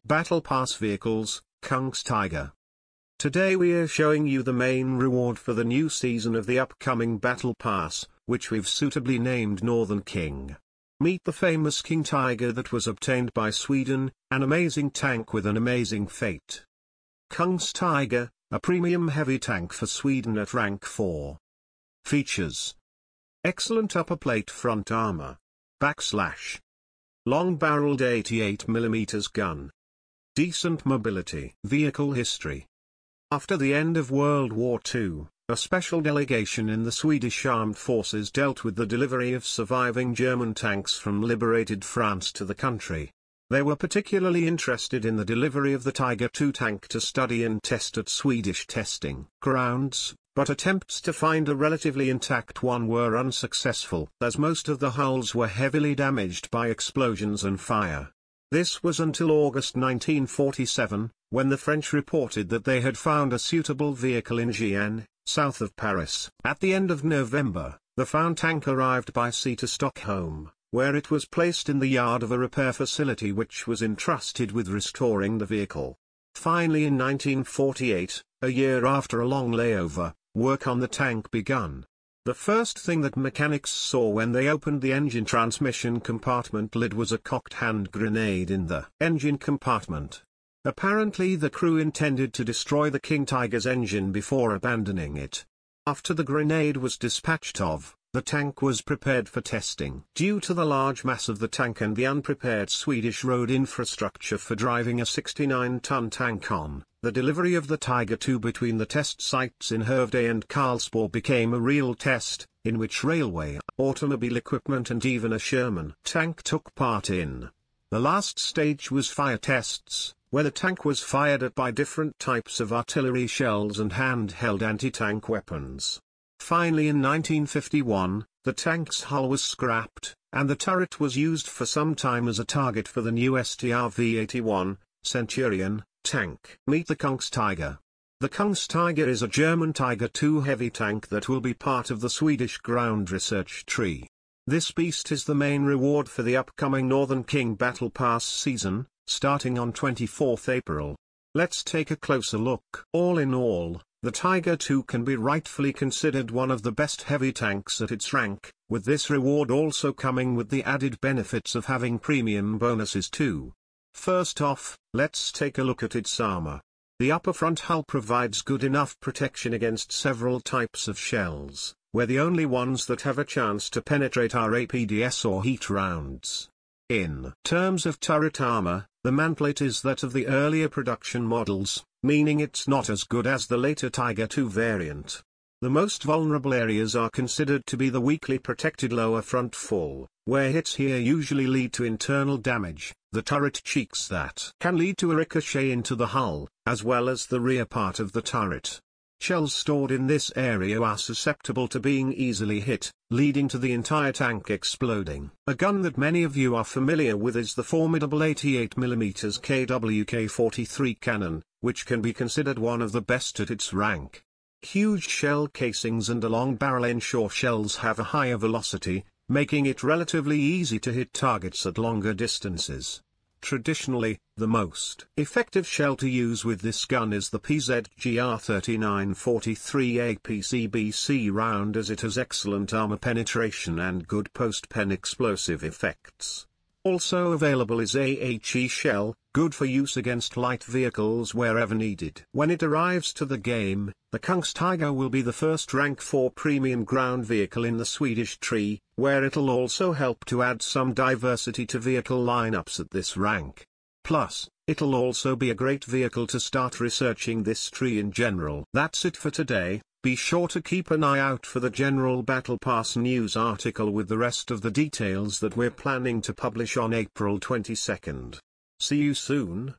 Battle Pass Vehicles, Kungstiger. Today we are showing you the main reward for the new season of the upcoming Battle Pass, which we've suitably named Northern King. Meet the famous Kungstiger that was obtained by Sweden, an amazing tank with an amazing fate. Kungstiger, a premium heavy tank for Sweden at rank 4. Features: excellent upper plate front armor. Long-barreled 88mm gun. Decent mobility. Vehicle history. After the end of World War II, a special delegation in the Swedish armed forces dealt with the delivery of surviving German tanks from liberated France to the country. They were particularly interested in the delivery of the Tiger II tank to study and test at Swedish testing grounds, but attempts to find a relatively intact one were unsuccessful, as most of the hulls were heavily damaged by explosions and fire. This was until August 1947, when the French reported that they had found a suitable vehicle in Gien, south of Paris. At the end of November, the found tank arrived by sea to Stockholm, where it was placed in the yard of a repair facility which was entrusted with restoring the vehicle. Finally in 1948, a year after a long layover, work on the tank begun. The first thing that mechanics saw when they opened the engine transmission compartment lid was a cocked hand grenade in the engine compartment. Apparently the crew intended to destroy the Kungstiger's engine before abandoning it. After the grenade was dispatched of, the tank was prepared for testing. Due to the large mass of the tank and the unprepared Swedish road infrastructure for driving a 69-ton tank on, the delivery of the Tiger II between the test sites in Hovde and Karlsborg became a real test, in which railway, automobile equipment and even a Sherman tank took part in. The last stage was fire tests, where the tank was fired at by different types of artillery shells and handheld anti-tank weapons. Finally in 1951, the tank's hull was scrapped, and the turret was used for some time as a target for the new STR-V81 Centurion tank. Meet the Kungstiger. The Kungstiger is a German Tiger II heavy tank that will be part of the Swedish ground research tree. This beast is the main reward for the upcoming Northern King Battle Pass season, starting on 24th April. Let's take a closer look. All in all, the Tiger II can be rightfully considered one of the best heavy tanks at its rank, with this reward also coming with the added benefits of having premium bonuses too. First off, let's take a look at its armor. The upper front hull provides good enough protection against several types of shells, where the only ones that have a chance to penetrate are APDS or heat rounds. In terms of turret armor, the manplate is that of the earlier production models, meaning it's not as good as the later Tiger II variant. The most vulnerable areas are considered to be the weakly protected lower front full, where hits here usually lead to internal damage, the turret cheeks that can lead to a ricochet into the hull, as well as the rear part of the turret. Shells stored in this area are susceptible to being easily hit, leading to the entire tank exploding. A gun that many of you are familiar with is the formidable 88mm KWK-43 cannon, which can be considered one of the best at its rank. Huge shell casings and a long barrel ensure shells have a higher velocity, making it relatively easy to hit targets at longer distances. Traditionally, the most effective shell to use with this gun is the PZGR-3943 APCBC round, as it has excellent armor penetration and good post-pen explosive effects. Also available is AHE shell, good for use against light vehicles wherever needed. When it arrives to the game, the Kungstiger will be the first rank 4 premium ground vehicle in the Swedish tree, where it'll also help to add some diversity to vehicle lineups at this rank. Plus, it'll also be a great vehicle to start researching this tree in general. That's it for today. Be sure to keep an eye out for the General Battle Pass news article with the rest of the details that we're planning to publish on April 22nd. See you soon.